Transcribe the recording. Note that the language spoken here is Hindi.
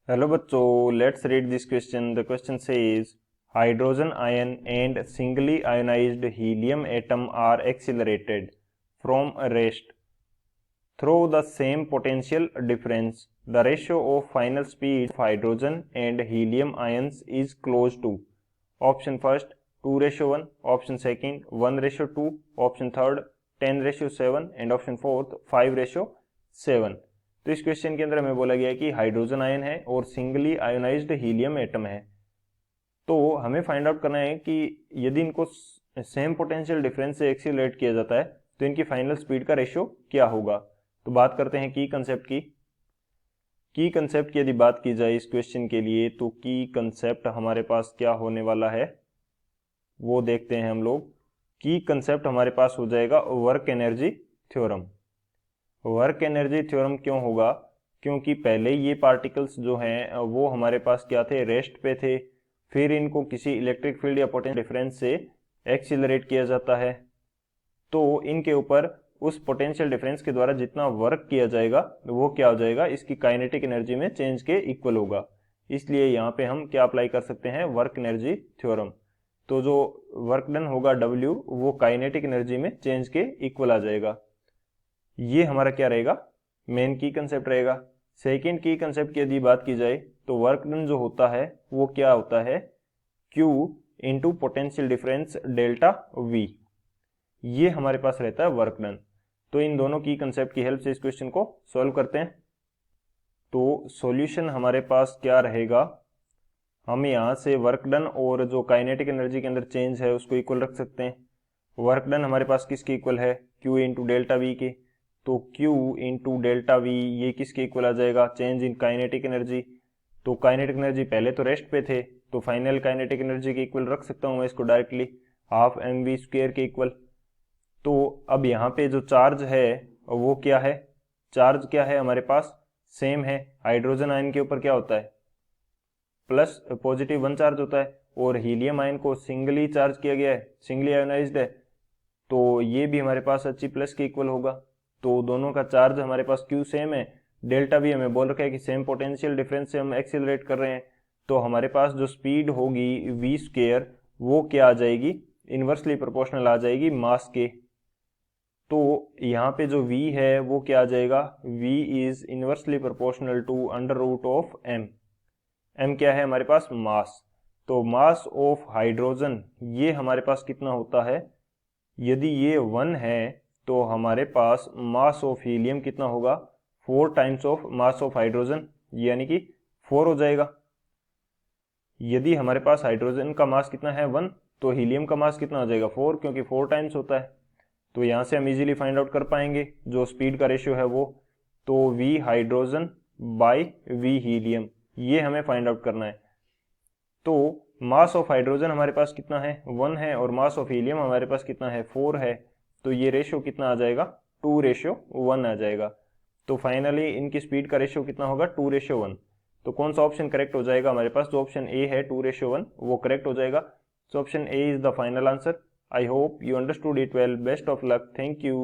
हेलो बच्चों, let's read this question. The question says hydrogen ion and singly ionized helium atom are accelerated from rest through the same potential difference. The ratio of final speed of hydrogen and helium ions is close to option first 2:1, option second 1:2, option third 10:7 and option fourth 5:7। तो इस क्वेश्चन के अंदर हमें बोला गया है कि हाइड्रोजन आयन है और सिंगली आयोनाइज्ड हीलियम एटम है। तो हमें फाइंड आउट करना है कि यदि इनको सेम पोटेंशियल डिफरेंस से एक्सीलरेट किया जाता है तो इनकी फाइनल स्पीड का रेशियो क्या होगा। तो बात करते हैं की कंसेप्ट की यदि बात की जाए इस क्वेश्चन के लिए, तो की कंसेप्ट हमारे पास क्या होने वाला है वो देखते हैं हम लोग। की कंसेप्ट हमारे पास हो जाएगा work energy theorem. Work energy theorem क्यों होगा? क्योंकि पहले ये पार्टिकल्स जो हैं वो हमारे पास क्या थे, रेस्ट पे थे, फिर इनको किसी इलेक्ट्रिक फील्ड या पोटेंशियल डिफरेंस से एक्सीलरेट किया जाता है, तो इनके ऊपर उस पोटेंशियल डिफरेंस के द्वारा जितना वर्क किया जाएगा वो क्या हो जाएगा, इसकी काइनेटिक एनर्जी में चेंज के इक्वल होगा। इसलिए यहाँ पे हम क्या अप्लाई कर सकते हैं, वर्क एनर्जी थ्योरम। तो जो वर्क डन होगा W वो काइनेटिक एनर्जी में चेंज के इक्वल आ जाएगा। ये हमारा क्या रहेगा, मेन की कंसेप्ट रहेगा। सेकेंड की कंसेप्ट की यदि बात की जाए तो वर्क डन जो होता है वो क्या होता है, Q into potential difference delta V। ये हमारे पास रहता है वर्क डन। तो इन दोनों की कंसेप्ट की हेल्प से इस क्वेश्चन को सॉल्व करते हैं। तो सॉल्यूशन हमारे पास क्या रहेगा, हम यहाँ से वर्क डन और जो काइनेटिक एनर्जी के अंदर चेंज है उसको इक्वल रख सकते हैं। वर्क डन हमारे पास किसके इक्वल है, Q इंटू डेल्टा वी के। तो Q इंटू डेल्टा वी ये किसके इक्वल आ जाएगा, चेंज इन काइनेटिक एनर्जी। तो काइनेटिक एनर्जी पहले तो रेस्ट पे थे, तो फाइनल काइनेटिक एनर्जी के इक्वल रख सकता हूँ मैं इसको डायरेक्टली, हाफ mv² के इक्वल। तो अब यहाँ पे जो चार्ज है वो क्या है, चार्ज क्या है हमारे पास, सेम है। हाइड्रोजन आयन के ऊपर क्या होता है, प्लस पॉजिटिव 1 चार्ज होता है, और हीलियम आयन को सिंगली चार्ज किया गया है, सिंगली आयोनाइज्ड है, तो ये भी हमारे पास H+ के इक्वल होगा। तो दोनों का चार्ज हमारे पास Q सेम है, डेल्टा भी हमें बोल रखा है कि सेम पोटेंशियल डिफरेंस से हम एक्सीलरेट कर रहे हैं, तो हमारे पास जो स्पीड होगी v² वो क्या आ जाएगी, इन्वर्सली प्रोपोर्शनल आ जाएगी मास के। तो यहाँ पे जो v है वो क्या आ जाएगा, v is inversely proportional to under root of m। m क्या है हमारे पास, मास। तो मास ऑफ हाइड्रोजन ये हमारे पास कितना होता है, यदि ये 1 है तो हमारे पास मास ऑफ हीलियम कितना होगा, 4 times of mass of hydrogen, यानी कि 4 हो जाएगा। यदि हमारे पास हाइड्रोजन का मास कितना है 1, तो हीलियम का मास कितना हो जाएगा 4, क्योंकि 4 टाइम्स होता है। तो यहाँ से हम इजीली फाइंड आउट कर पाएंगे जो स्पीड का रेशियो है वो। तो V hydrogen by V helium, ये हमें फाइंड आउट करना है। तो मास ऑफ हाइड्रोजन हमारे पास कितना है, 1 है, और मास ऑफ हीलियम हमारे पास कितना है, 4 है। तो ये रेशियो कितना आ जाएगा, 2:1 आ जाएगा। तो फाइनली इनकी स्पीड का रेशियो कितना होगा, 2:1। तो कौन सा ऑप्शन करेक्ट हो जाएगा हमारे पास, जो ऑप्शन ए है 2:1 वो करेक्ट हो जाएगा। So option A is the final answer. I hope you understood it well. Best of luck. Thank you.